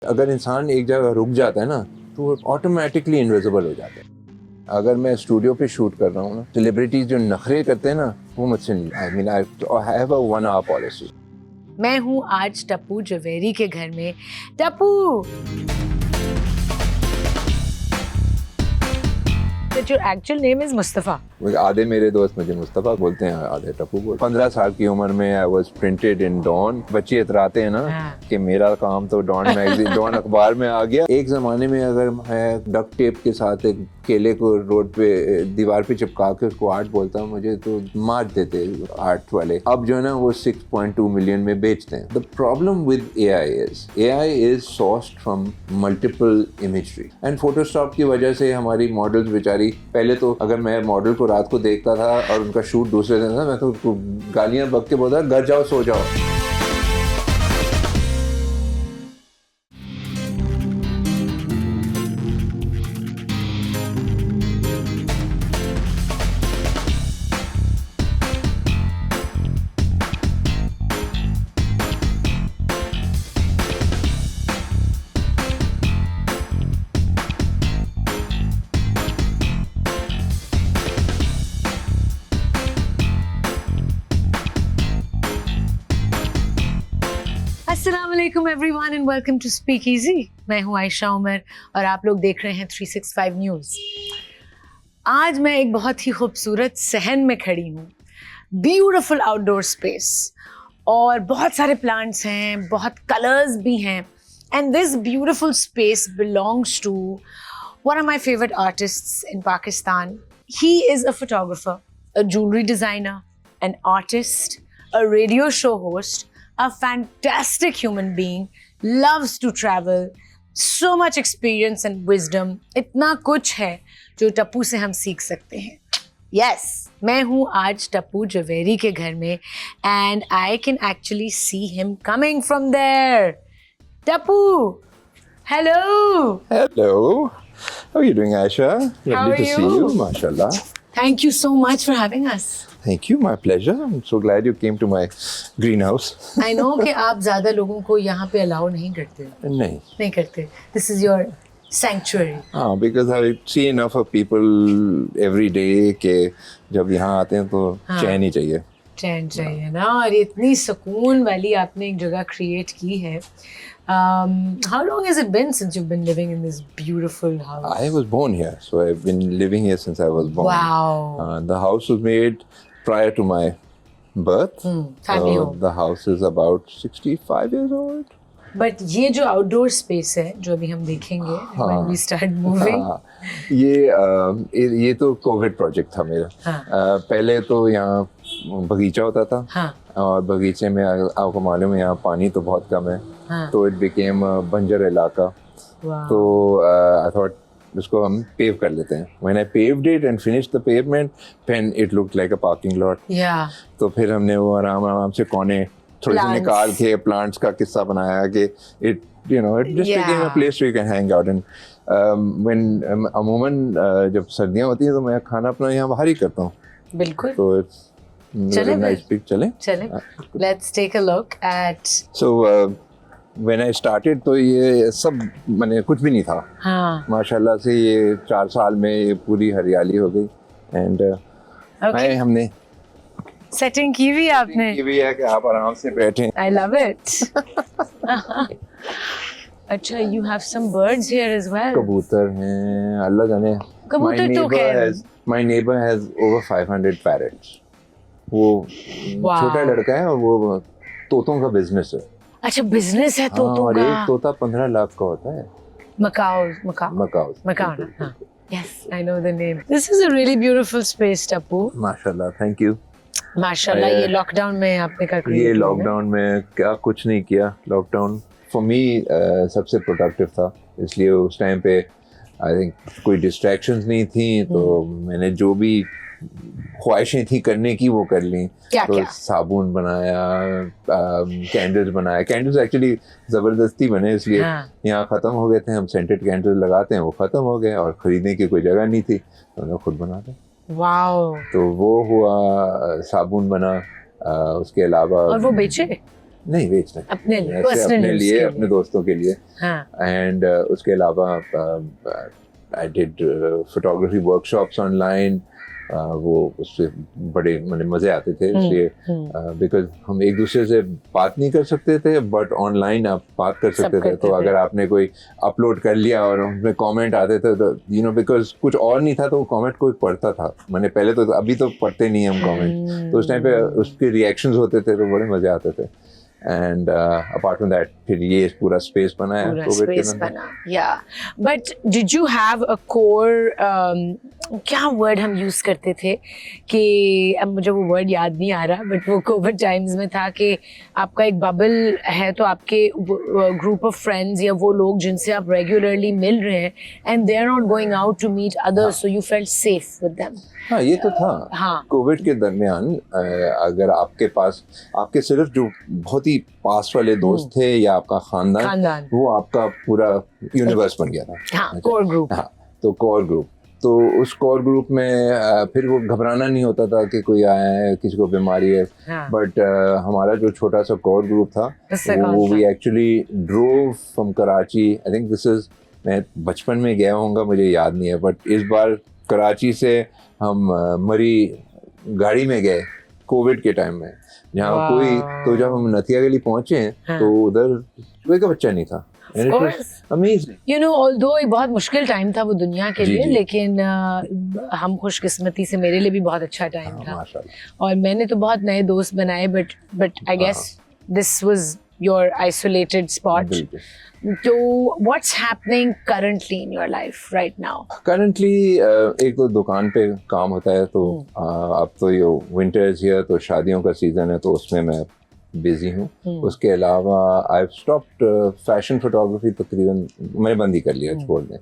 अगर इंसान एक जगह रुक जाता है ना तो वो ऑटोमेटिकली इनविजिबल हो जाता है। अगर मैं स्टूडियो पे शूट कर रहा हूँ ना, सेलिब्रिटीज जो नखरे करते हैं ना वो मुझसे नहीं। I mean I have a 1 hour policy. मैं हूँ आज टप्पू जवेरी के घर में। Tappu, Your actual name is Mustafa. आधे मेरे दोस्त मुझे मुस्तफा बोलते हैं, आधे टप्पू बोलते हैं। 15 साल की उम्र में I was printed in Dawn. बच्चे इतराते हैं ना कि मेरा काम तो डॉन मैगजीन डॉन अखबार में आ गया। एक जमाने में अगर मैं डक टेप के साथ एक केले को रोड पे दीवार पे चिपका के उसको आर्ट बोलता, मुझे तो मार देते आर्ट वाले। अब जो है ना वो 6.2 मिलियन में बेचते हैं। The problem with AI is sourced from multiple imagery and Photoshop की वजह से हमारी मॉडल्स बेचारी, पहले तो अगर मैं मॉडल को रात को देखता था और उनका शूट दूसरे दिन था, मैं तो गालियां बक के बोलता घर जाओ सो जाओ। अस्सलाम वालेकुम everyone and welcome to Speak Easy. मैं हूँ आयशा उमर और आप लोग देख रहे हैं 365 न्यूज़। आज मैं एक बहुत ही खूबसूरत सहन में खड़ी हूँ, ब्यूटीफुल आउटडोर स्पेस, और बहुत सारे प्लांट्स हैं, बहुत कलर्स भी हैं। And this beautiful space belongs to one of my favourite artists in Pakistan. He is a photographer, a jewelry designer, an artist, a radio show host, a fantastic human being, loves to travel, so much experience and wisdom. इतना कुछ है जो टप्पू से हम सीख सकते हैं। Yes, मैं हूँ आज टप्पू जवेरी के घर में and I can actually see him coming from there. Tappu, hello. Hello. How are you doing, Aisha? How Lovely are to see you? you. MashaAllah. Thank you so much for having us. Thank you. My pleasure. I'm so glad you came to my greenhouse. I know कि आप ज़्यादा लोगों को यहाँ पे allow नहीं करते। नहीं करते। This is your sanctuary. हाँ, because I see enough of people every day कि जब यहाँ आते हैं तो चैन ही चाहिए। चैन चाहिए ना, और इतनी सुकून वाली आपने एक जगह क्रिएट की है। How long has it been since you've been living in this beautiful house? I was born here, so I've been living here since I was born. Wow. The house was made prior to my birth. Family home. The house is about 65 years old. But ये जो outdoor space है जो अभी हम देखेंगे when we start moving, हाँ, ये तो कोविड प्रोजेक्ट था मेरा। पहले तो यहाँ बगीचा होता था। और बगीचे में आपको मालूम है यहाँ पानी तो बहुत कम है। तो इट बिकेम बंजर इलाका। तो आई थॉट इसको हम पेव कर लेते हैं। When I paved it and finished the pavement, then it looked like a parking lot. तो फिर हमने वो आराम से कोने थोड़े से निकाल के प्लांट्स का किस्सा बनाया कि it just became a place where you can hang out. And when अमूमन जब सर्दियाँ होती हैं तो मैं खाना अपना यहाँ बाहर ही करता हूँ। बिल्कुल। तो चले nice pic, चले। Let's take a look at. So when I started तो ये सब मैंने कुछ भी नहीं था। हाँ। माशाल्लाह से ये 4 साल में ये पूरी हरियाली हो गई। एंड हमने सेटिंग की भी आपने। की भी है कि आप आराम से बैठें। I love it. अच्छा, you have some birds here as well. कबूतर हैं, अल्लाह जाने। कबूतर तो क्या? My neighbor has over 500 parrots. वो छोटा लड़का है और वो तोतों का बिजनेस है। अच्छा, बिजनेस है तोतों का। और एक तोता 15 लाख का होता है। Macau. हाँ. Yes, I know the name. This is a really beautiful space, Tappu. माशाल्लाह, thank you. माशाल्लाह, ये लॉकडाउन में आपने क्या किया? ये लॉकडाउन में क्या कुछ नहीं किया। लॉकडाउन फॉर मी सबसे प्रोडक्टिव था, इसलिए उस टाइम पे आई थिंक कोई डिस्ट्रैक्शंस नहीं थी। तो मैंने जो भी ख्वाहिशें थी करने की वो कर ली। तो साबुन बनाया, कैंडल्स बनाया। कैंडल्स एक्चुअली ज़बरदस्ती बने, इसलिए यहाँ ख़त्म हो गए थे। हम सेंटेड कैंडल लगाते हैं, वो ख़त्म हो गए और ख़रीदने की कोई जगह नहीं थी तो हमने खुद बना दिया। वाओ। तो वो हुआ, साबुन बना। उसके अलावा और वो बेचे? नहीं बेचना, अपने लिए, ऐसे personal अपने use लिए, के अपने लिए। दोस्तों के लिए। हाँ, एंड उसके अलावा I did photography workshops online. वो उससे बड़े मतलब मज़े आते थे इसलिए, बिकॉज हम एक दूसरे से बात नहीं कर सकते थे, बट ऑनलाइन आप बात कर सब सकते थे। करते तो थे। अगर आपने कोई अपलोड कर लिया और उसमें कमेंट आते थे तो बिकॉज कुछ और नहीं था तो वो कमेंट कोई पढ़ता था। मैंने पहले तो, अभी तो पढ़ते नहीं हम कमेंट, तो उस टाइम पे उसके रिएक्शंस होते थे तो बड़े मज़े आते थे। एंड अपार्ट फ्रॉम दैट फिर ये पूरा स्पेस बनाया पूरा कोविड के स्पेस अंदर। बना, या but did you have a core, क्या वर्ड हम यूज करते थे कि अब मुझे वो वर्ड याद नहीं आ रहा, बट वो कोविड टाइम्स में था कि आपका एक बबल है तो आपके ग्रुप ऑफ फ्रेंड्स या वो लोग जिनसे आप रेगुलरली मिल रहे हैं and they are not going out to meet others, so you felt safe with them. हाँ ये तो था। हाँ। कोविड के दरमियान अगर आपके पास आपके सिर्फ जो बहुत ही पास वाले दोस्त थे या आपका खानदान, वो आपका पूरा यूनिवर्स बन गया था। हाँ, कोर ग्रुप। हाँ, तो कोर ग्रुप, तो उस कोर ग्रुप में फिर वो घबराना नहीं होता था कि कोई आया है, किसी को बीमारी है। हाँ। बट हमारा जो छोटा सा कोर ग्रुप था उससे वो कौन सा? We actually drove from Karachi. I think this is, मैं बचपन में गया होऊंगा, मुझे याद नहीं है, बट इस बार कराची से हम मरी गाड़ी में गए कोविड के टाइम में, जहाँ कोई, तो जब हम नथिया गली पहुंचे हाँ। तो उधर कोई का बच्चा नहीं था। अमेजिंग, यू नो, ऑल्दो एक बहुत मुश्किल टाइम था वो दुनिया के जी, लिए, जी। लेकिन हम खुशकिस्मती से, मेरे लिए भी बहुत अच्छा टाइम था माशाल्लाह। और मैंने तो बहुत नए दोस्त बनाए, but I guess this was your isolated spot. बिल्कुल। तो what's happening currently in your life right now? Currently एक तो दुकान पे काम होता है, तो अब तो ये विंटर्स हियर, तो शादियों का सीजन है, तो उसमें मैं बिजी हूँ। उसके अलावा आई स्टॉप्ड फैशन फोटोग्राफी, तकरीबन मैंने बंद ही कर लिया, छोड़ दें।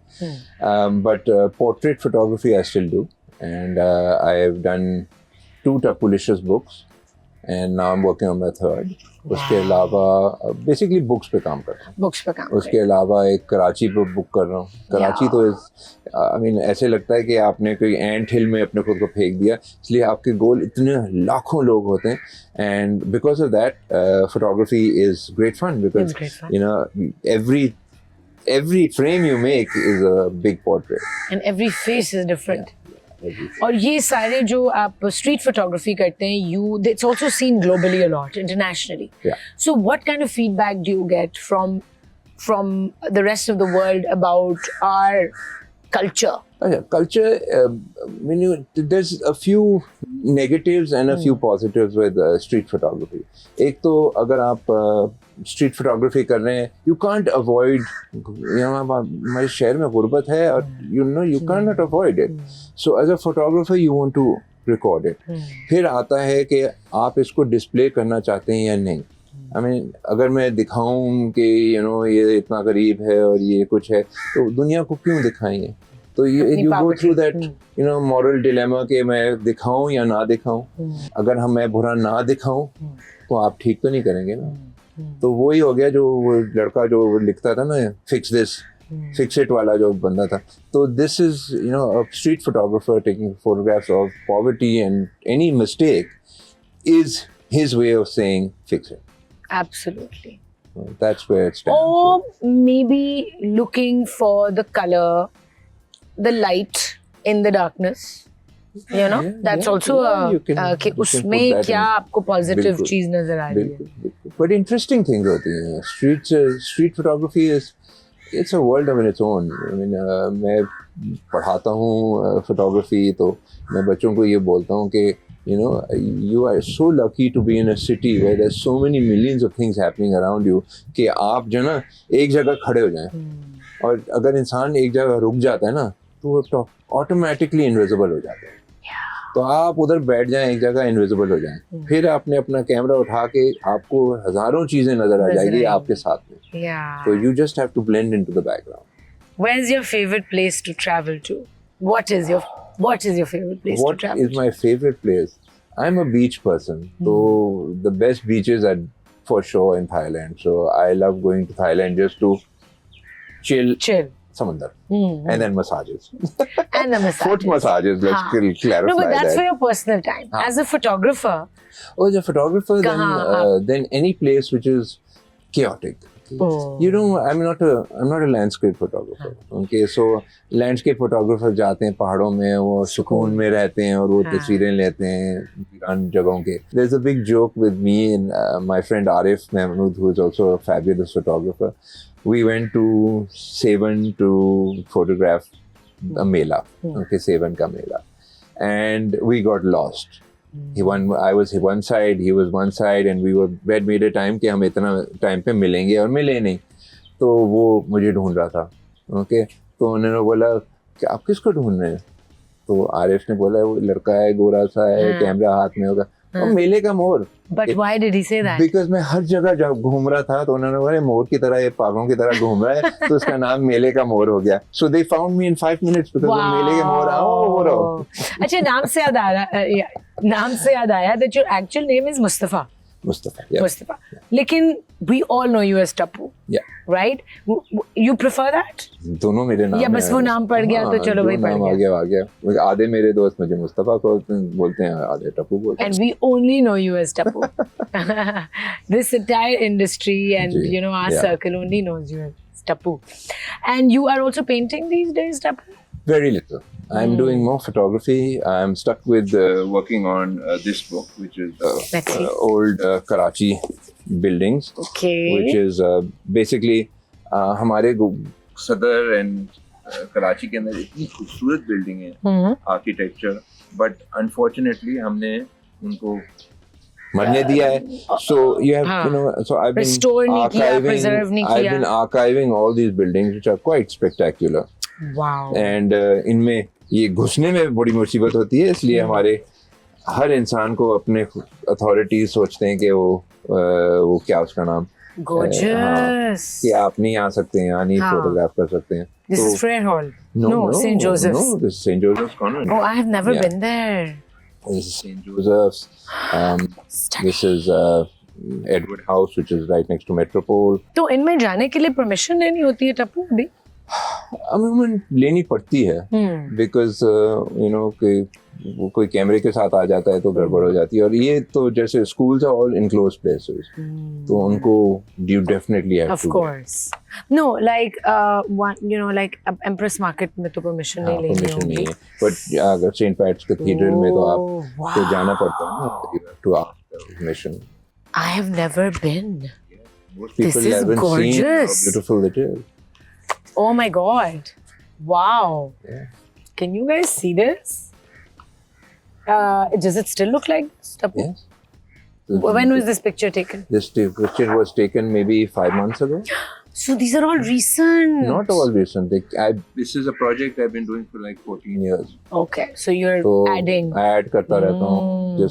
But portrait photography I still do, and I have done 2 टकुलिशियस books and now I am working on my third. उसके अलावा बेसिकली बुक्स पे काम कर रहा हूँ। बुक्स पे काम। उसके अलावा एक कराची पे बुक कर रहा हूँ। कराची तो आई मीन ऐसे लगता है कि आपने कोई एंट हिल में अपने खुद को फेंक दिया, इसलिए आपके गोल इतने लाखों लोग होते हैं, and because of that photography is great fun, because you know every frame you make is a big portrait and every face is different. और ये सारे जो आप स्ट्रीट फोटोग्राफी करते हैं, you, it's also seen globally a lot, internationally. Yeah. So what kind of feedback do you get from the rest of the world about our culture? Culture, when you, there's a few negatives and a few positives with street photography. एक तो अगर आप street photography कर रहे हैं, you can't avoid, यहाँ हमारे शहर में गुर्बत है और you cannot avoid it. So as a photographer you want to record it. फिर आता है कि आप इसको डिस्प्ले करना चाहते हैं या नहीं। I mean, अगर मैं दिखाऊं कि ये इतना करीब है और ये कुछ है, तो दुनिया को क्यों दिखाएंगे? तो you go through that moral dilemma कि मैं दिखाऊं या ना दिखाऊं। अगर मैं बुरा ना दिखाऊं तो आप ठीक तो नहीं करेंगे ना। तो वही हो गया जो वो लड़का जो लिखता था ना, फिक्स इट वाला जो बंदा था। तो this is a street photographer taking photographs of poverty and any mistake is his way of saying fix it. Absolutely. That's where it stands. Or maybe looking for the color, the light in the darkness. That's also कि उसमें क्या आपको positive चीज नजर आ रही है। But interesting things होती हैं। Street photography it's a world of its own. I mean, मैं पढ़ाता हूँ फोटोग्राफी, तो मैं बच्चों को ये बोलता हूँ कि you are so lucky to be in a city where there's so many millions of things happening around you कि आप जो ना एक जगह खड़े हो जाएं, और अगर इंसान एक जगह रुक जाता है ना तो ऑटोमेटिकली इनविजिबल हो जाता है। तो आप उधर बैठ जाएं एक जगह, इनविजिबल हो जाएं, फिर आपने अपना कैमरा उठा के आपको हजारों चीजें नजर आ जाएगी आपके साथ में। तो you just have to blend into the background. Where's your favorite place to travel to? What is your favorite place to travel to? What is my favorite place? I'm a beach person. So the best beaches are for sure in Thailand. So I love going to Thailand just to chill. समंदर. And then massages. And the massage. Foot massages, let's clarify No, but that's that. for your personal time. As a photographer, Oh, as a photographer, Kahan, then any place which is chaotic. Oh. You know, I'm not a landscape photographer. Okay, so landscape photographer जाते हैं पहाड़ों में, वो सुकून में रहते हैं और वो तस्वीरें लेते हैं वीरान जगहों के. There's a big joke with me and my friend Arif Mahmood, who is also a fabulous photographer. We went to Sevan to photograph a mela. Okay, Sevan ka mela, and we got lost. I was one side, he was one side, and we had made a time कि हम इतना time पे मिलेंगे और मिले नहीं. तो वो मुझे ढूंढ रहा था. ओके, तो उन्होंने बोला कि आप किसको ढूंढ रहे हैं? तो आरिफ ने बोला वो लड़का है, गोरा सा है, कैमरा हाथ में होगा. और मेले का मोर. but why did he say that? Because मैं हर जगह जब घूम रहा था तो उन्होंने बोला मोर की तरह, ये पागलों की तरह घूम रहा है, तो उसका नाम मेले का मोर हो गया. So they found me in 5 minutes because मेले के मोर हो रहा. अच्छा, नाम से याद आया that your actual name is Mustafa. Mustafa, yeah. Mustafa. लेकिन we all know you as Tappu. Yeah. Right? You prefer that? दोनों मेरे नाम या बस वो नाम पड़ गया तो चलो भाई पड़ गया. आ गया. आधे मेरे दोस्त मुझे मुस्तफा को बोलते हैं, आधे टप्पू बोलते हैं. And we only know you as Tappu. This entire industry and you know our circle only knows you as Tappu. And you are also painting these days, Tappu? Very little. I'm doing more photography. I'm stuck with working on this book, which is old Karachi buildings. Okay. Which is basically हमारे सदर and Karachi के अंदर इतनी खूबसूरत building है, architecture, but unfortunately हमने उनको मरने दिया है. So you have, you know, so I've been archiving all these buildings which are quite spectacular. Wow. And इनमें ये घुसने में बड़ी मुसीबत होती है, इसलिए हमारे हर इंसान को अपने अथॉरिटी सोचते हैं कि वो क्या उसका नाम Gorgeous. कि आप नहीं आ सकते हैं, यहाँ नहीं फोटोग्राफ कर सकते हैं. This is Frere Hall. No, St. Joseph's. No, this is St. Joseph's Convent. Oh, I have never been there. This is St. Joseph's. This is Edward House, which is right next to Metropole. तो इनमें जाने के लिए permission लेनी होती है टप्पू अभी? अमूमन लेनी पड़ती है, बिकॉज यू नो कि वो कोई कैमरे के साथ आ जाता है तो गड़बड़ हो जाती है. और ये तो जैसे schools are all enclose places, तो उनको you definitely have to. Of course. No like you know like Empress Market में तो परमिशन नहीं लेनी होगी, बट अगर सेंट पैट्स कैथेड्रल में तो आपको जाना पड़ता है ना, you have to ask permission. I have never been. This is gorgeous. How beautiful it is. Oh my God. Wow. Yeah. Can you guys see this? Does it still look like this? Yes. When was this picture taken? This picture was taken maybe 5 months ago. So these are all recent. Not all recent. This is a project I've been doing for like 14 years. Okay, so you're adding. Add करता रहता हूँ.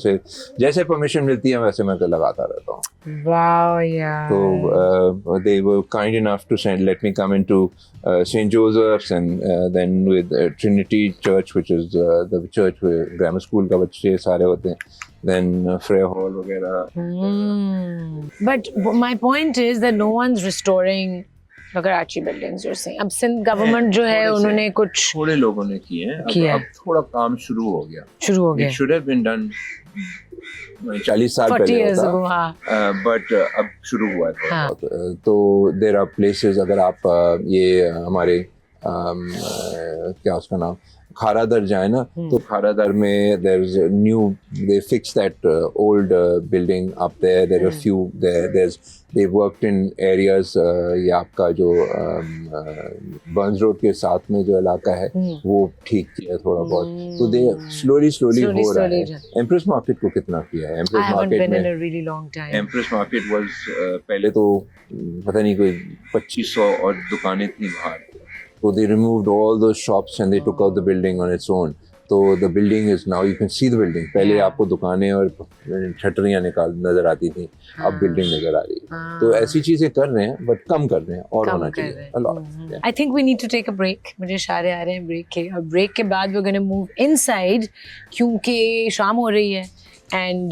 जैसे permission मिलती है वैसे मैं लगाता रहता हूँ. Wow, yeah. So they were kind enough to let me come into St. Joseph's and then with Trinity Church, which is the church where grammar school का बच्चे सारे होते हैं. Then Frere Hall वगैरह. But my point is that no one's restoring the Karachi buildings, you're saying. अब Sindh government जो है उन्होंने कुछ थोड़े लोगों ने किए हैं. अब थोड़ा काम शुरू हो गया. It should have been done 40 साल पहले होता, बट अब शुरू हुआ है. तो देयर आर प्लेसेस, अगर आप ये हमारे क्या उसका नाम खारादर जाए ना, तो खारादर में there is a new, they fixed that old building up there. There are few there. They worked in areas. ये आपका जो बर्न्स रोड के साथ में जो इलाका है वो ठीक किया थोड़ा बहुत. तो they slowly हो रहा है. एम्प्रेस मार्केट को कितना किया है? एम्प्रेस मार्केट में एम्प्रेस मार्केट was पहले तो पता नहीं कोई 2500 और दुकानें थी बाहर. So they removed all those shops and they took out the building on its own. So the building is now, you can see the building. पहले आपको दुकानें और छटरियाँ नजर आती थी, अब बिल्डिंग नजर आ रही है. तो ऐसी चीजें कर रहे हैं, बट कम कर रहे हैं और होना चाहिए. A lot. I think we need to take a break. मुझे इशारे आ रहे हैं ब्रेक के, और ब्रेक के बाद we're going to move inside क्योंकि शाम हो रही है. And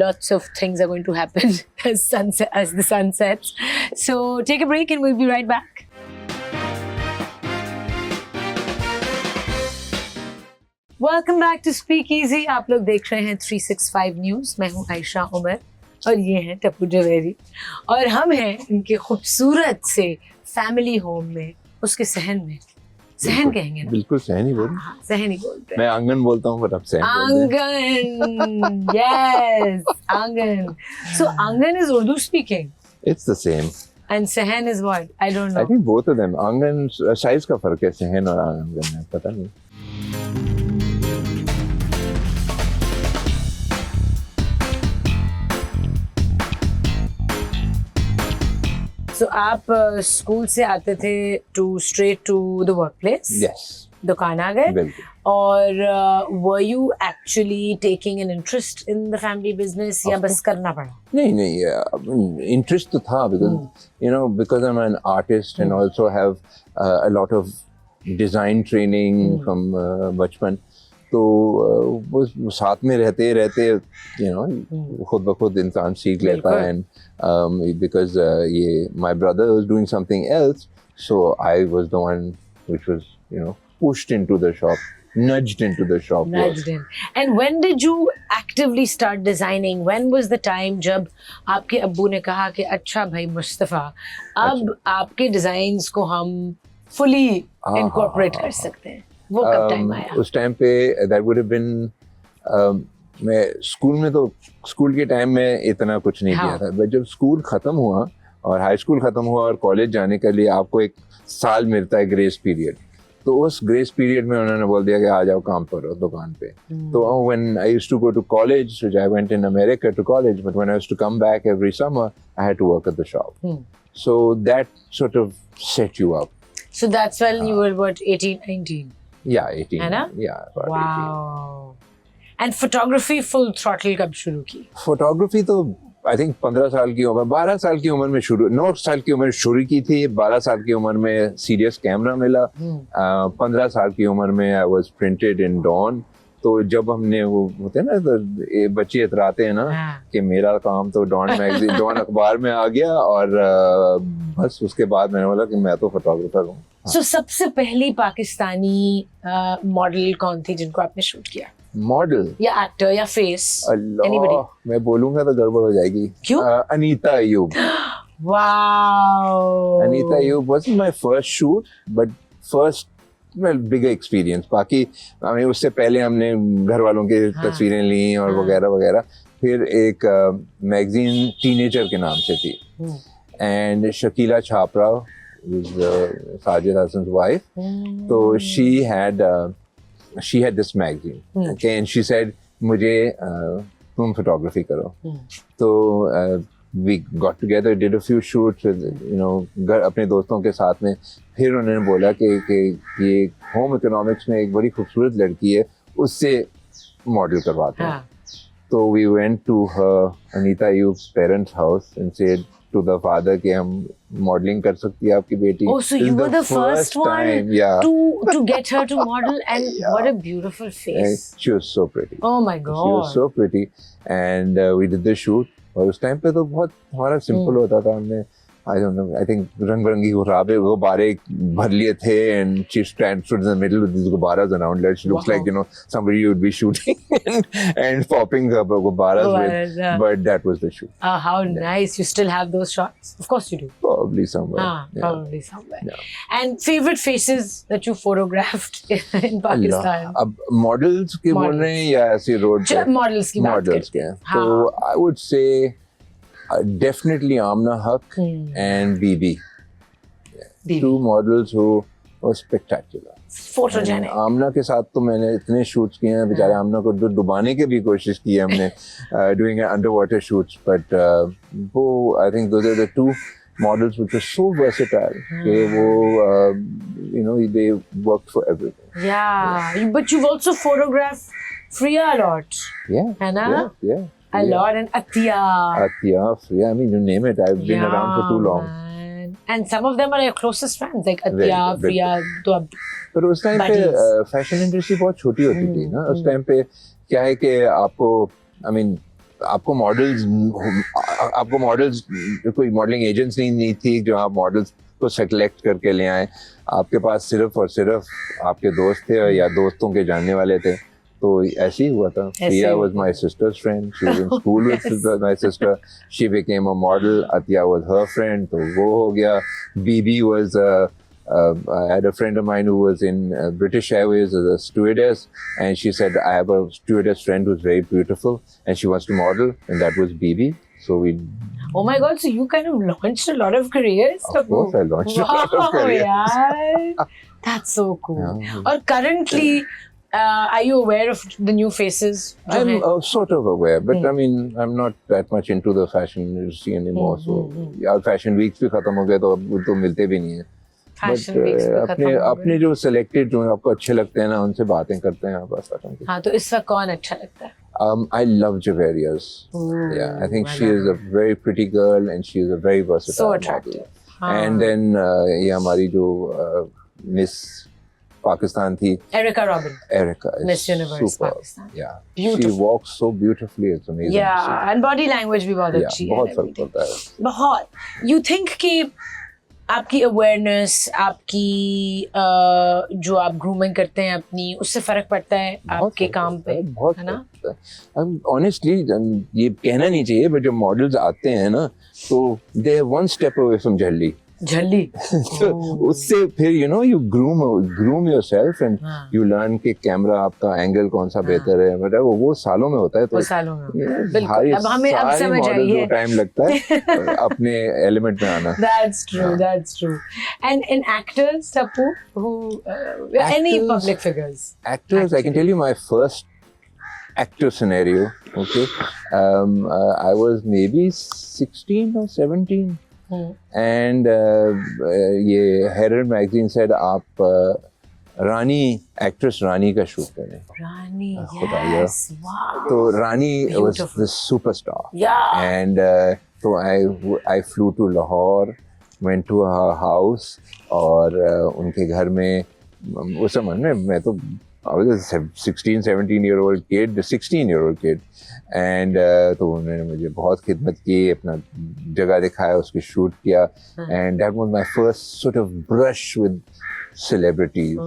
lots of things are going to happen as the sun sets. So take a break and we'll be right back. Welcome back to Speak Easy. आप लोग देख रहे हैं 365 न्यूज़। मैं हूं आयशा उमर और ये हैं टप्पू जवेरी और हम हैं इनके खूबसूरत से फैमिली होम में, उसके सहन में। सहन कहेंगे ना? बिल्कुल सहन ही बोल। हाँ, सहन ही बोलते हैं। मैं आंगन बोलता हूँ, पर अब सहन बोलते हैं। आंगन, यस, आंगन। So आंगन is Urdu speaking It's the same. and सहन is what? I don't I know. think both of them. आंगन साइज का फर्क है, सहन और आंगन में, पता नहीं। So आप स्कूल से आते थे straight to the workplace? Yes. दुकान आ गए बिल्कुल। और were you actually taking an interest in the family business या बस करना पड़ा? नहीं, इंटरेस्ट तो था because I'm an artist and also have a lot of design training from बचपन, तो वो साथ में रहते रहते खुद ब खुद इंसान सीख लेता है। एंड बिकॉज ये my brother was doing something else, so I was the one which was pushed into the shop, nudged into the shop. Nudged in. And when did you actively start designing? When was the time जब आपके अब्बू ने कहा कि अच्छा भाई मुस्तफ़ा, अब आपके डिजाइन्स को हम fully incorporate कर सकते हैं? वो कब टाइम आया? उस टाइम पे that would have been मैं स्कूल के टाइम में इतना कुछ नहीं किया था, बट जब स्कूल खत्म हुआ और हाई स्कूल खत्म हुआ और कॉलेज जाने के लिए आपको एक साल मिलता है ग्रेस पीरियड, तो उस ग्रेस पीरियड में उन्होंने बोल दिया कि आ जाओ काम करो दुकान पे। तो when I used to go to college, which I went in America to college, but when I used to come back every summer, I had to work at the shop. So that sort of set you up. So that's when you were what, 18, 19? Yeah, 18. है ना? Yeah, about 18. Wow. And photography full throttle कब शुरू की? Photography तो I think 15 साल की उम्र, 12 साल की उम्र में शुरू, 9 साल की उम्र शुरू की थी। 12 साल की उम्र में सीरियस कैमरा मिला। 15 साल की उम्र में I was printed in Dawn. तो जब हमने वो होते हैं ना, तो बच्चे इतराते हैं ना कि मेरा काम तो डॉन मैगजीन डॉन अखबार में आ गया, और बस उसके बाद मैंने बोला कि मैं तो फोटोग्राफर हूँ। So सबसे पहली पाकिस्तानी मॉडल कौन थी जिनको आपने शूट किया? मॉडल या एक्टर या फेस? अल्लाह, मैं बोलूंगा तो गड़बड़ हो जाएगी। क्यों? Anita Ayub. Wow. Anita Ayub wasn't my first shoot, but first bigger experience. बाकी हमें उससे पहले हमने घर वालों की तस्वीरें ली और वगैरह वगैरह। फिर एक मैगजीन टीनेजर के नाम से थी, and Shakila Chhapra was Sajid Hassan's wife. So she had this magazine, okay, and she said मुझे तुम photography करो। तो we got together, did a few shoots with अपने दोस्तों के साथ में। फिर उन्होंने बोला कि ये होम इकोनॉमिक्स में एक बड़ी खूबसूरत लड़की है, उससे मॉडल करवाते हैं। तो we went to her Anita Ayub's parents' house and said to the father कि हम मॉडलिंग कर सकती है आपकी बेटी। Oh, so you were the first one to get her to model, and what a beautiful face. And she was so pretty. Oh my God. She was so pretty, and we did the shoot. और उस time पे तो बहुत हमारा simple होता था। हमने I don't know, I think रंग बिरंगी गुब्बारे भर लिए थे, and she stood in the middle with these gubbaras around her. She looks like somebody you would be shooting and popping the gubbaras with. But that was the shoot. How nice! You still have those shots? Of course you do. Probably somewhere. Probably somewhere. Yeah. And favorite faces that you photographed in Pakistan? अब models के बोल रहे हैं या ऐसे road पे? Models की बात करते हैं। तो I would say definitely Amna Haq and Bibi. Two models who were spectacular. Photogenic. आमना के साथ तो मैंने इतने शूट्स किए हैं, बेचारे आमना को डुबाने की भी कोशिश की है हमने, doing underwater shoots, but वो I think those are the two models which were so versatile कि वो they worked for everything. Yeah, but you've also photographed Freya a lot. Yeah. है ना? Yeah. A lot, and Atiya. Atiya, Freya, I mean, you name it. I've been around for too long. Man. And some of them are your closest friends, like Atiya, Freya. पर उस time पे fashion industry बहुत छोटी होती थी ना। उस time पे क्या है कि आपको मॉडल्स कोई मॉडलिंग एजेंसी नहीं थी जो आप मॉडल्स को सेलेक्ट करके ले आए। आपके पास सिर्फ और सिर्फ आपके दोस्त थे या दोस्तों के जानने वाले थे, तो ऐसे ही हुआ था. ऐसे Priya he was my sister's friend. She was in school with my sister. She became a model. Atiya was her friend. तो वो हो गया. Bibi was I had a friend of mine who was in British Airways as a stewardess, and she said, I have a stewardess friend who's very beautiful and she wants to model, and that was Bibi. So we. Oh my God! So you kind of launched a lot of careers. Of course, I launched a lot of careers. यार, that's so cool. Yeah. और currently, are you aware of the new faces? जो I'm हैं? sort of aware, but I mean, I'm not that much into the fashion industry anymore. So, यार fashion weeks भी खत्म हो गए तो अब तो मिलते भी नहीं है. Fashion But weeks भी खत्म हो गए। अपने जो selected जो आपको अच्छे लगते हैं ना उनसे बातें करते हैं बस. हाँ, तो इस वक्त कौन अच्छा लगता है? I love Javeria's. Yeah, I think she is a very pretty girl and she is a very versatile So model. attractive. हाँ. And then ये हमारी जो Miss Pakistan थी, Erica Robin. Erica is Miss Universe superb. Pakistan. Yeah, Beautiful. she walks so beautifully. It's amazing. to Yeah, see. and body language भी बहुत Yeah, अच्छी है. बहुत and फर्क everything. पड़ता है. बहुत. You think कि आपकी अवेयरनेस, आपकी जो आप ग्रूमिंग करते हैं अपनी, उससे फर्क पड़ता है आपके काम पे, बहुत है ना? ऑनेस्टली ये कहना नहीं चाहिए, बट जब मॉडल्स आते हैं ना तो दे वन स्टेप अवे फ्रॉम झल्ली. झल्ली. तो उससे फिर you groom yourself and हाँ. you learn कि कैमरा आपका एंगल कौन सा बेहतर है. मतलब वो सालों में होता है. तो वो सालों में. बिल्कुल. सारे अब हमें अब सारे समझ models आई को है. टाइम लगता है अपने एलिमेंट में आना. That's true. That's true. And actors, Tapu, who any Actors- public figures. Actors, I can tell you my first actor scenario. Okay, I was maybe 16 or 17. And ये Herald magazine said आप रानी actress रानी का shoot करें. Rani, खुदा, yes, wow. तो रानी was Beautiful. the superstar. Yeah. And so I flew to Lahore, went to her house और उनके घर में उस समय में मैं तो I was a 16-17-year-old kid, 16-year-old kid. And तो उन्होंने मुझे बहुत खिदमत की, अपना जगह दिखाया, उसकी शूट किया. And that was my first sort of brush with celebrities.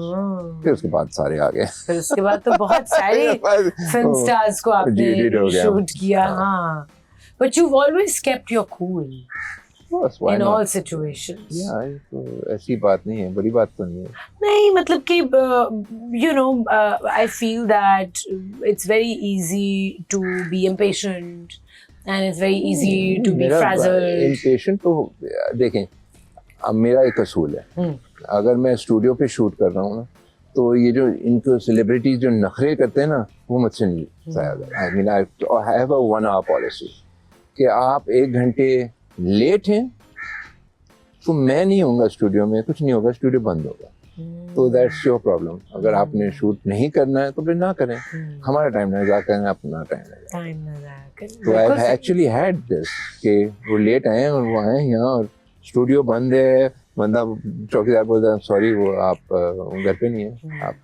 फिर उसके बाद सारे आ गए. फिर उसके बाद तो बहुत सारे फिल्म स्टार्स को jaded हो आपने गया. शूट किया. हाँ. But you've always kept your cool Of course, why in not? all situations. Yeah, तो ऐसी बात नहीं है, बड़ी बात तो नहीं है. नहीं, मतलब कि I feel that it's very easy to be impatient and it's very easy to be frazzled. Impatient तो देखें, अब मेरा एक असूल है. अगर मैं स्टूडियो पे शूट कर रहा हूँ ना, तो ये जो इनको सेलिब्रिटीज जो नखरे करते हैं ना, वो मुझसे नहीं ज़्यादा. I mean, I have a 1 hour policy कि आप 1 घंटे लेट हैं तो मैं नहीं होऊंगा स्टूडियो में, कुछ नहीं होगा, स्टूडियो बंद होगा. तो दैट्स योर प्रॉब्लम. अगर आपने शूट नहीं करना है तो फिर ना करें. हमारा टाइम ना ज़ाया करें, अपना टाइम ना ज़ाया टाइम ना ज़ाया करें. तो आई एक्चुअली हैड दिस कि वो लेट आए और वो आए यहाँ और स्टूडियो बंद है. बंदा चौकीदार बोलता है सॉरी वो आप घर पे नहीं है. आप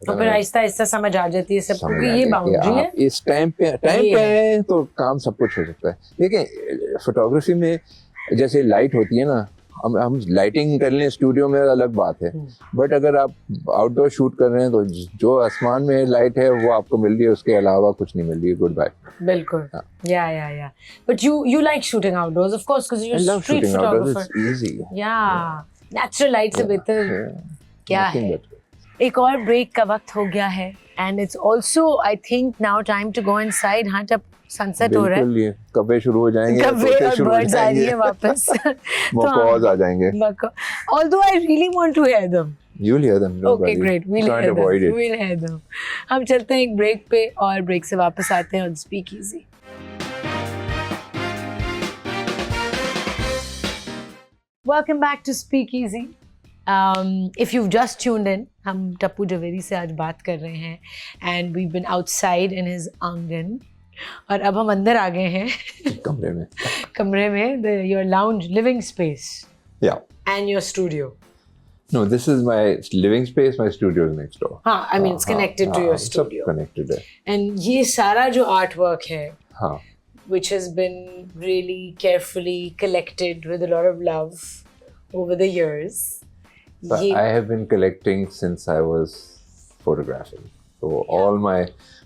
और फिर आहिस्ता आहिस्ता समझ आ जाती है सबको कि ये बाउंड्री है. आप इस टाइम पे है तो काम सब कुछ हो सकता है. देखिए फोटोग्राफी में जैसे लाइट होती है ना, हम लाइटिंग कर लें स्टूडियो में अलग बात है, बट अगर आप आउटडोर शूट कर रहे हैं तो जो आसमान में लाइट है वो आपको मिल रही है, उसके अलावा कुछ नहीं मिल रही है. Goodbye. बिल्कुल. या but you like shooting outdoors of course because you're I a love street shooting outdoors. photographer. It's easy. Natural light से बेहतर क्या Nothing है. but- एक और ब्रेक का वक्त हो गया है and it's also I think now time to go inside. हाँ, जब सनसेट हो रहा है, बिल्कुल ये कब्बे शुरू हो जाएंगे, कब्बे तोते और शुरू हो बर्ड्स आ रही है जाएंगे, वापस. मकौज आ जाएंगे. Although I really want to hear them. You'll hear them. Don't Okay, worry. great. We'll Can't hear them. avoid it. We'll hear them. हम चलते हैं एक ब्रेक पे और ब्रेक से वापस आते हैं on Speak Easy. Welcome back to Speak Easy. If you've just tuned in, हम टप्पू जवेरी से आज बात कर रहे हैं and we've been outside in his आंगन और अब हम अंदर आ गए हैं कमरे में. कमरे में, your lounge living space Yeah. and your studio. No, this is my living space. My studio is next door. हाँ, I mean it's connected to your सब studio. connected है. And ये सारा जो artwork है, हाँ. which has been really carefully collected with a lot of love over the years. But I have been collecting since I was photographing. So all my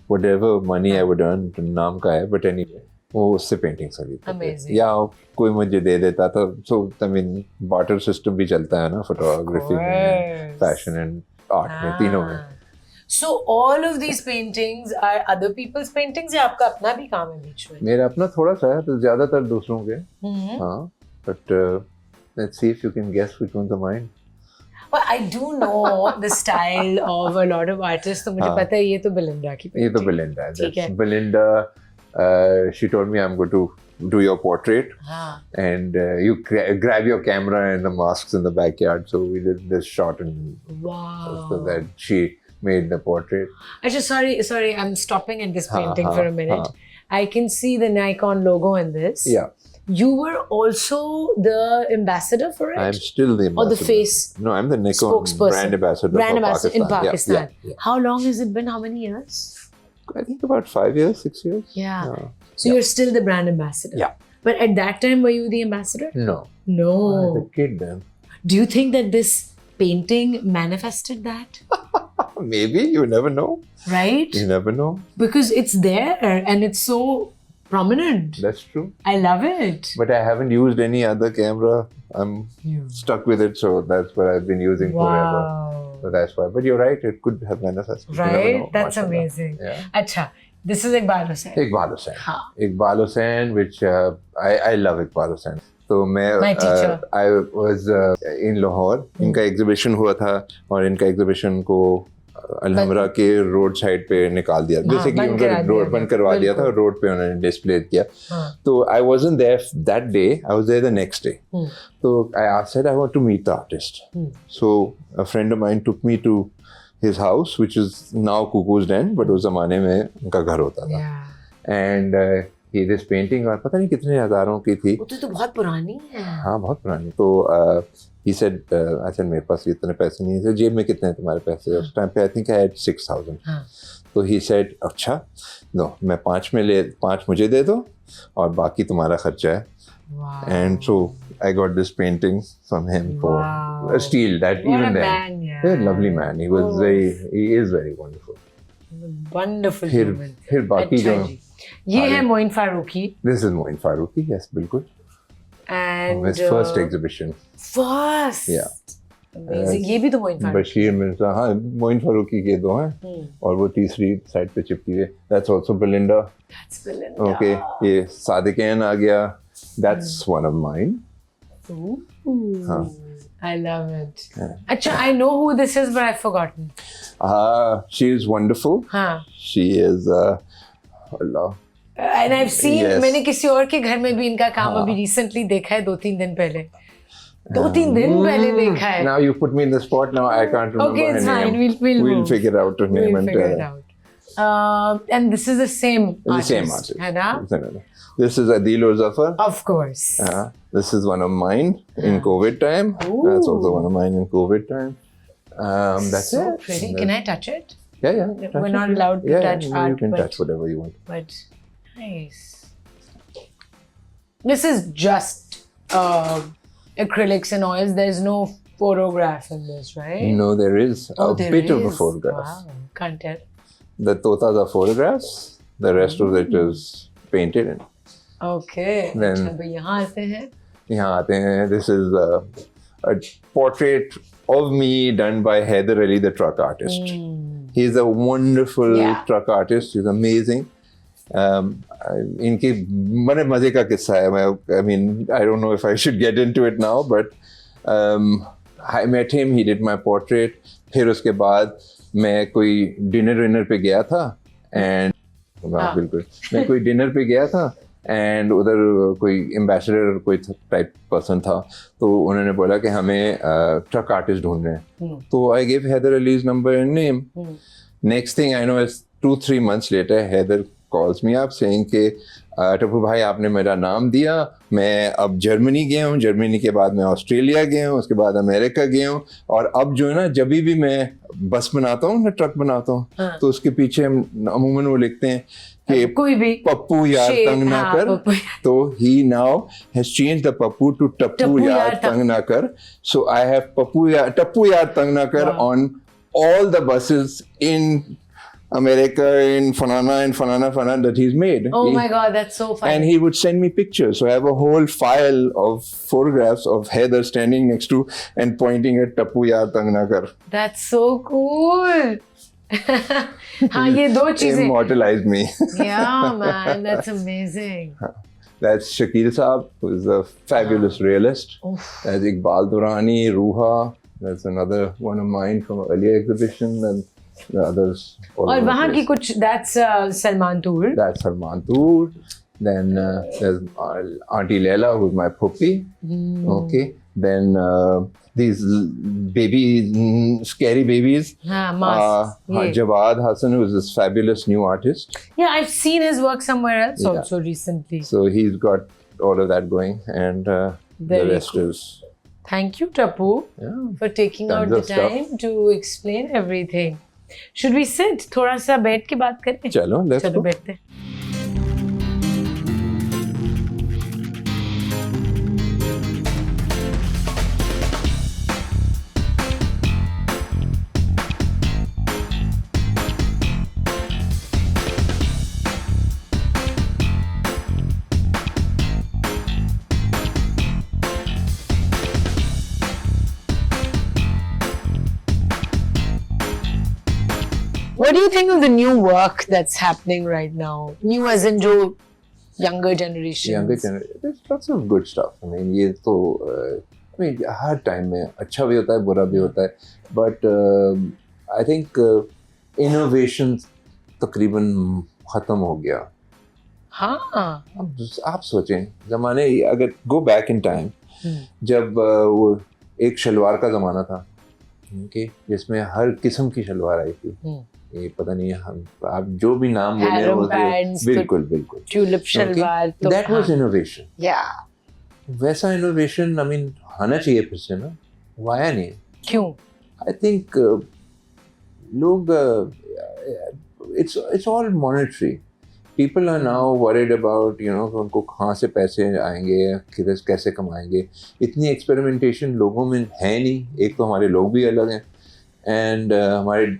whatever money I would earn, नाम का है, but anyway, वो उससे painting खरीदते थे. Amazing. या कोई मुझे दे देता था. So I mean, barter system भी चलता है ना, photography में, fashion and art में, तीनों में. So all of these paintings are other people's paintings या आपका अपना भी काम है बीच में? मेरा अपना थोड़ा सा है, तो ज्यादातर दूसरों के. हाँ, but let's see if you can guess which ones are mine. Well, I do know the style of a lot of artists. तो मुझे पता है ये तो बेलिंडा की ये तो painting. बेलिंडा है. ठीक है. That's Belinda. She told me I'm going to do your portrait, हाँ. and you grab your camera and the masks in the backyard. So we did this shot, and Wow. so that she made the portrait. Actually, sorry, I'm stopping at this painting for a minute. हाँ. I can see the Nikon logo in this. Yeah, You were also the ambassador for it? I'm still the ambassador. Or the face? No, I'm the Nikon Spokesperson. brand ambassador Brand for ambassador in Pakistan. Pakistan. Yeah, yeah. How long has it been? How many years? I think about 5 years, 6 years. Yeah. Yeah. So you're still the brand ambassador? Yeah. But at that time, were you the ambassador? No, I was No. a kid then. Do you think that this painting manifested that? Maybe, you never know. Right? You never know. Because it's there and it's so prominent. That's true. I love it. But I haven't used any other camera. I'm stuck with it, so that's what I've been using forever. Wow. So that's why. But you're right, it could have manifested. You never Right? know. That's Mashallah. amazing. Yeah. Acha, this is Iqbal Hussain. Iqbal Hussain. हाँ. Iqbal Hussain, which I love Iqbal Hussain. तो मैं My teacher. I was in Lahore. इनका exhibition हुआ था और इनका exhibition को अलहमरा के रोड साइड पे निकाल दिया. बेसिकली बंद उनका करा रोड दिया बंद करवा दिया था और रोड पे उन्होंने डिस्प्ले किया. तो I wasn't there that day. I was there the next day. So I said I want to meet the artist. So a friend of mine took me to his house, which is now Cuckoo's Den, but उस जमाने में उनका घर होता था. Yeah. And he this painting और पता नहीं कितने हजारों की थी. वो तो बहुत पुरानी है. हाँ, बहुत पुरानी. तो he said, I said मेरे पास इतने पैसे नहीं है. जेब में कितने हैं तुम्हारे पैसे? उस टाइम पे I think I had 6,000. तो he said, अच्छा, नो, मैं 5 मुझे दे दो और बाकी तुम्हारा खर्चा है. Wow. And so I got this painting from him for a steal. That What even a then, man, yeah. He's a lovely man. He was he is very wonderful. Wonderful फिर human. फिर बाकी अच्छा जो जी. ये है Moin Farooqui. This is Moin Faruqi, yes, बिल्कुल. And His first exhibition. First. Yeah. Amazing. ये भी तो मोइन फारूकी. बशीर मिर्जा, हाँ, मोइन फारूकी के दो हैं और वो तीसरी साइड पे चिपकी हुई है. That's also Belinda. That's Belinda. Okay, ये सादिक़ैन आ गया. That's one of mine. Ooh. I love it. अच्छा, I know who this is, but I've forgotten. She is wonderful. हाँ. She is Allah. And I've seen, Yes. मैंने किसी और के घर में भी इनका काम अभी recently देखा है 2-3 दिन पहले. 2-3 दिन पहले देखा है. Now you put me in the spot. Now I can't remember Okay, it's her fine. name. We'll We'll move. figure out her name We'll and figure it out. And this is the same The artist. same artist. है ना? No. This is Adil Urzafar. Of course. This is one of mine in COVID time. That's also one of mine in COVID time. That's So it. pretty. Can I touch it? Yeah. We're Touch not it. allowed to touch yeah, art, you can but- touch whatever you want. But nice. This is just acrylics and oils. There's no photograph in this, right? No, there is a there bit of a is. photograph. Wow. Can't tell. The totas are photographs. The rest of it is painted in. Okay. Then- अच्छा, अब यहाँ आते हैं. यहाँ आते हैं. This is a portrait of me done by Haider Ali, the truck artist. He's a wonderful Yeah. truck artist. He's amazing. इनकी बड़े मजे का किस्सा है. I mean, I don't know if I should get into it now, but I met him. He did my portrait. फिर उसके बाद मैं कोई डिनर पे गया था and बिल्कुल मैं कोई डिनर पे गया था एंड उधर कोई एम्बेसडर कोई टाइप पर्सन था. तो उन्होंने बोला कि हमें ट्रक आर्टिस्ट ढूंढ रहे हैं. तो I give Haider Ali's number and name. Next thing I know is 2-3 months later Haider calls me up saying कि टप्पू भाई आपने मेरा नाम दिया, मैं अब जर्मनी गया हूँ, जर्मनी के बाद मैं ऑस्ट्रेलिया गया हूँ, उसके बाद अमेरिका गया हूँ और अब जो है ना जब भी मैं बस बनाता हूँ ना ट्रक बनाता हूँ तो उसके पीछे हम अमूमन वो लिखते हैं कि कोई भी पप्पू यार तंग ना कर. तो he now has changed the Pappu to Tappu यार तंग ना कर. So I have टप्पू यार तंग ना कर on all the buses in America in Fanana that he's made. Oh my God, that's so funny. And he would send me pictures. So I have a whole file of photographs of Heather standing next to and pointing at Tappu yaar tang na kar. That's so cool. हाँ ये दो चीजें Immortalized me. Yeah man, that's amazing. That's Shakil Saab, who's a fabulous realist. Oof. That's Iqbal Durrani, Ruha. That's another one of mine from an earlier exhibition, and the others. और वहाँ की कुछ that's Salman Toor. That's Salman Toor. Then there's Auntie Leila, who's my puppy. Okay. Then these scary babies. हाँ mask. Jawad Hassan, who's this fabulous new artist. Yeah, I've seen his work somewhere else Yeah. also recently. So he's got all of that going, and the Very rest cool. is Thank you, Tappu, yeah. for taking out Tons the of stuff. time to explain everything. Should we sit? थोड़ा सा बैठ के बात करें? चलो, let's चलो go. बैठते हैं. What do you think of the new work that's happening right now? New as in जो younger generation. Younger generation, there's lots of good stuff. I mean, ये तो I mean, हर टाइम में अच्छा भी होता है, बुरा भी होता है. But I think innovation तकरीबन खत्म हो गया. हाँ. आप सोचें, जमाने अगर go back in time, जब वो एक शलवार का ज़माना था, okay, जिसमें हर किस्म की शलवार आई थी. ये पता नहीं आप जो भी नाम बोले Harem वो pants, बिल्कुल बिल्कुल. Tulip शलवार तो That was innovation. Yeah. वैसा innovation, I mean, आना चाहिए फिर से ना. वाया नहीं. क्यों? I think लोग it's all monetary. People are now worried about उनको कहाँ से पैसे आएंगे, किधर कैसे कमाएंगे. इतनी experimentation लोगों में है नहीं. एक तो हमारे लोग भी अलग हैं. And हमारे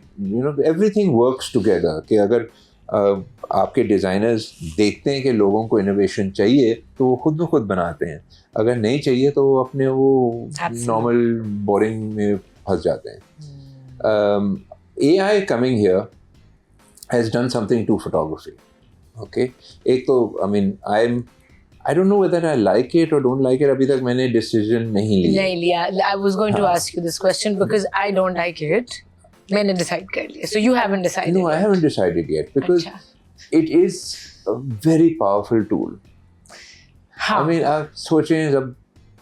everything works together. कि अगर आपके डिज़ाइनर्स देखते हैं कि लोगों को इनोवेशन चाहिए तो वो खुद ब खुद बनाते हैं. अगर नहीं चाहिए तो वो अपने वो नॉर्मल बोरिंग में फंस जाते हैं. AI coming here has done something to photography. Okay, एक तो I don't know whether I like it or don't like it. अभी तक मैंने decision नहीं लिया. नहीं लिया. I was going to ask you this question because I don't like it. मैंने decide कर लिया. So you haven't decided. No, I yet. haven't decided yet because अच्छा. it is a very powerful tool. हाँ. I mean, आप सोचें जब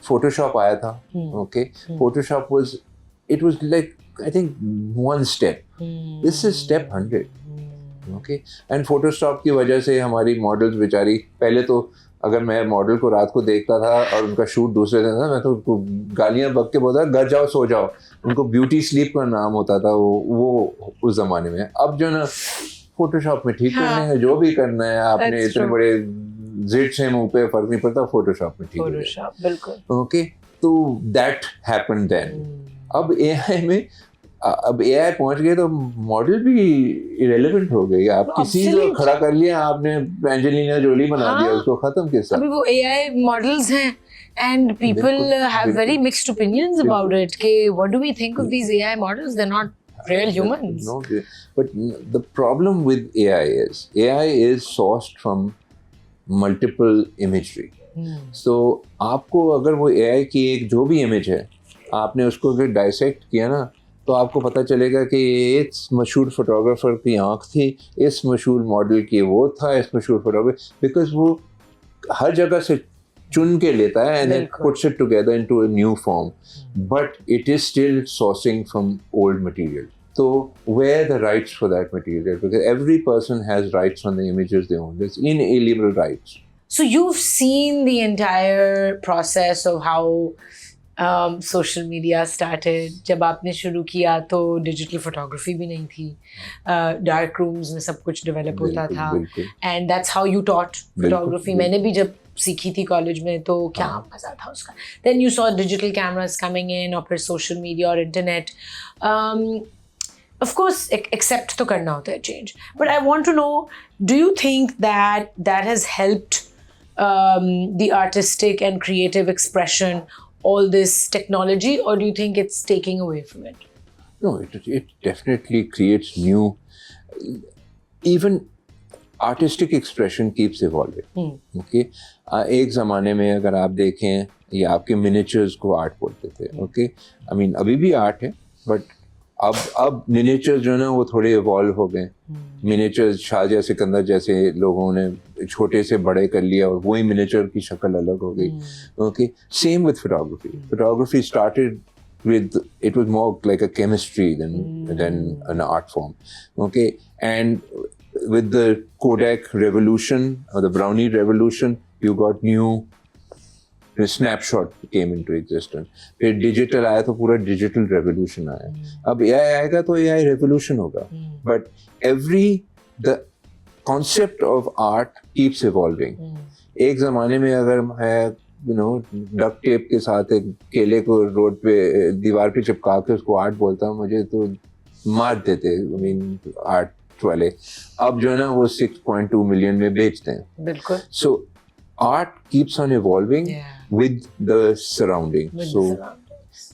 Photoshop आया था, okay, Photoshop was like I think one step. This is step 100. Okay, and Photoshop की वजह से हमारी मॉडल्स बेचारी पहले तो अगर मैं मॉडल को रात को देखता था और उनका शूट दूसरे दिन था मैं तो उनको गालियाँ बक के बोलता घर जाओ सो जाओ. उनको ब्यूटी स्लीप का नाम होता था वो उस ज़माने में. अब जो ना फोटोशॉप में ठीक करने है जो भी करना है आपने इतने बड़े जिट्स हैं मुंह पे फर्क नहीं पड़ता फोटोशॉप में ठीक है. Photoshop बिल्कुल. ओके, तो दैट हैपेंड देन. अब एआई में अब एआई पहुंच गए तो मॉडल भी इरेलेवेंट हो गई. आप किसी को खड़ा कर लिया आपने एंजेलिना जोली बना दिया उसको खत्म किस्सा. अभी वो एआई मॉडल्स हैं and people have very mixed opinions about it. के what do we think of these AI models? They're not real humans. No, but the problem with AI is sourced from multiple imagery. So आपको अगर वो AI की एक जो भी image है आपने उसको अगर डाइसेक्ट किया ना तो आपको पता चलेगा कि इस मशहूर फोटोग्राफर की आँख थी, इस मशहूर मॉडल की वो था, इस मशहूर फोटोग्राफर, बिकॉज वो हर जगह से चुन के लेता है and then puts it together into a new form, but it is still sourcing from old material. So where are the rights for that material? Because every person has rights on the images they own. There's inalienable rights. So you've seen the entire process of how social media started. जब आपने शुरू किया तो digital photography भी नहीं थी, dark rooms में सब कुछ डेवलप होता था, and that's how you taught photography. मैंने भी जब सीखी थी कॉलेज में तो क्या मज़ा था उसका. Then you saw digital cameras coming in और फिर सोशल मीडिया और इंटरनेट. of course accept तो करना होता है change, but I want to know, do you think that has helped the artistic and creative expression, all this technology, or do you think it's taking away from it? No, it definitely creates new, even artistic expression keeps evolving. Okay, एक ज़माने में अगर आप देखें ये आपके miniatures को art बोलते थे. Okay, I mean अभी भी आर्ट है, but अब मिनिएचर्स जो है ना वो थोड़े इवॉल्व हो गए. मिनिएचर्स शाहजहाँ सिकंदर जैसे लोगों ने छोटे से बड़े कर लिया और वही मिनिएचर की शक्ल अलग हो गई. Okay, same with photography. Photography started with, it was more like a chemistry than an art form. Okay, and with the Kodak revolution or the Brownie revolution, you got new, the snapshot came into existence. फिर digital आया तो पूरा digital revolution आया. अब AI आएगा तो AI revolution होगा. But the concept of art keeps evolving. एक ज़माने में अगर मैं डक्ट टेप के साथ एक केले को रोड पे दीवार पे चिपका के उसको आर्ट बोलता हूँ, मुझे तो मार देते. I mean आर्ट वाले अब जो है ना वो 6.2 मिलियन में बेचते हैं. बिल्कुल. So art keeps on evolving with the surrounding.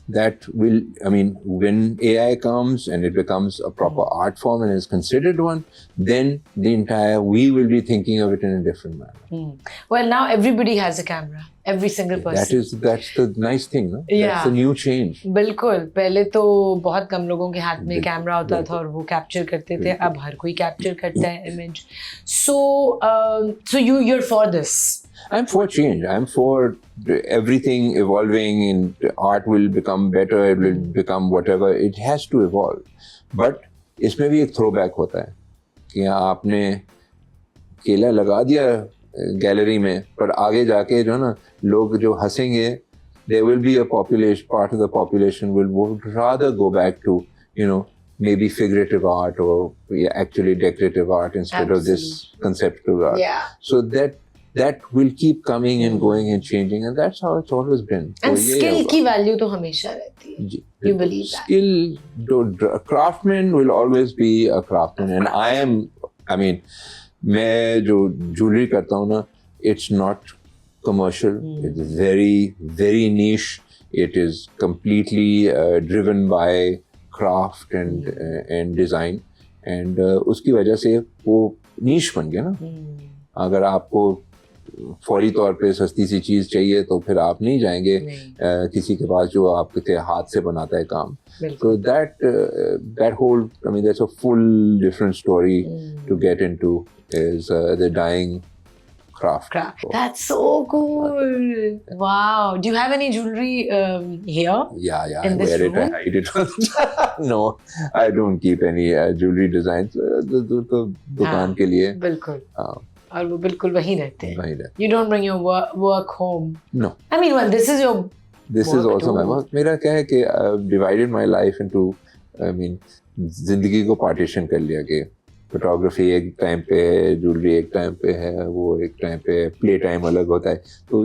That will, I mean, when AI comes and it becomes a proper art form and is considered one, then we will be thinking of it in a different manner. Well, now everybody has a camera. Every single person. That's the nice thing, no? That's the new change. बिल्कुल. पहले तो बहुत कम लोगों के हाथ में camera होता था और वो कैप्चर करते थे. अब हर कोई कैप्चर करता है image. So you're for this? I'm for change. I'm for everything evolving, and art will become better. It will become whatever. It has to evolve. But इसमें भी एक throwback होता है कि आपने केला लगा दिया गैलरी में, पर आगे जाके जो ना लोग जो हंसेंगे, there will be a population, part of the population would rather go back to maybe figurative art or actually decorative art instead of this conceptual art. Yeah. So that will keep coming and going and changing, and that's how it's always been. And skill की value तो हमेशा रहती है. You believe that? Skill, craftsman will always be a craftsman, and I mean, मैं जो jewelry करता हूँ ना, it's not commercial. It's very, very niche. It is completely driven by craft and design, and उसकी वजह से वो niche बन गया ना. अगर आपको फौरी तौर पे सस्ती सी चीज़ चाहिए तो फिर आप नहीं जाएंगे किसी के पास जो आपके हाथ से बनाता है काम. So that whole, I mean, that's a full different story to get into, is the dyeing craft. That's so cool. Wow. Do you have any jewelry here? Yeah. In I this wear room? it. I hide it. No, I don't keep any jewelry designs. तो दुकान के लिए. बिल्कुल. और वो बिल्कुल वहीं रहते हैं. वहीं रहते. You don't bring your work home. No. I mean, well, this is your. This is also my work. मेरा क्या है कि I've divided my life into, I mean, जिंदगी को partition कर लिया कि फोटोग्राफी एक टाइम पे है, ज्वेलरी एक टाइम पे है, वो एक टाइम पे प्ले टाइम अलग होता है. तो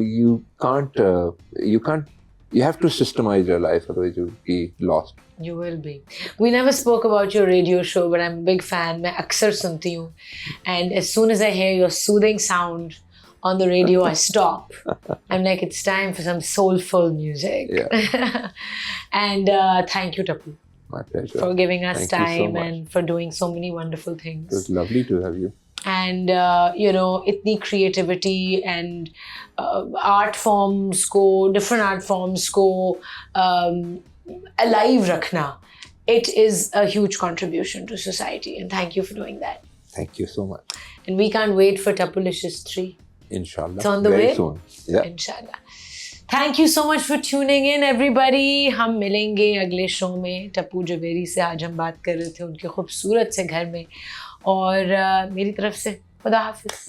you have to systemize your life, otherwise you'll be lost. You will be. We never spoke about your radio show, but I'm a big fan. मैं अक्सर सुनती हूँ, and as soon as I hear your soothing sound on the radio, I stop. I'm like, it's time for some soulful music. Yeah. And thank you, Tapu. My pleasure. For giving us Thank you so time much. and for doing so many wonderful things. It was lovely to have you. And इतनी creativity and art forms को, different art forms को alive रखना, it is a huge contribution to society, and thank you for doing that. Thank you so much. And we can't wait for Tapulicious 3. Inshallah. It's on the Very way. soon. Yeah. Inshallah. Thank you so much for tuning in, everybody. हम मिलेंगे अगले show में. टप्पू जवेरी से आज हम बात कर रहे थे उनके खूबसूरत से घर में, और मेरी तरफ से खुदा हाफिज़.